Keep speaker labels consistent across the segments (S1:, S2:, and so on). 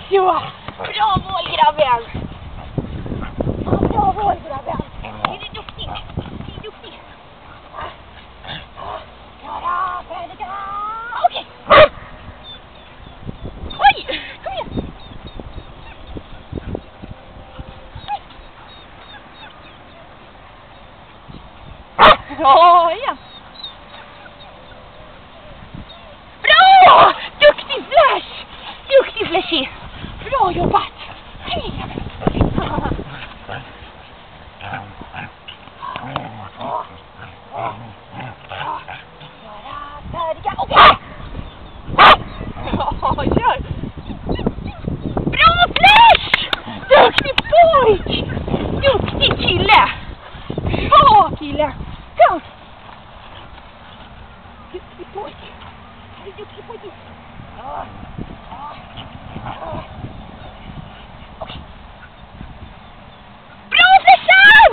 S1: Så! Bra mål, grabben! Bra mål, grabben! Är du duktig? Är du duktig? Klara, färdiga! Okej! Oj! Kom igen! Ja, igen! Bra! Duktig Flash! Duktig Flashy! Bra jobbat! Färdiga! Okej! Ja, kör! Bra Flash! Duktig pojk! Duktig kille! Bra kille! Kom! Duktig pojk! Duktig pojk! Okej. Bra Flashan!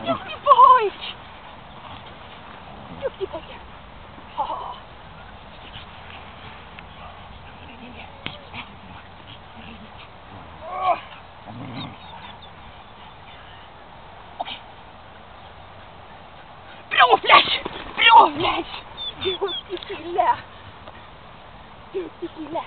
S1: Duktig pojk! Duktig pojk! Okej. Bra Flash! Bra Flash! Duktig kille! Duktig kille!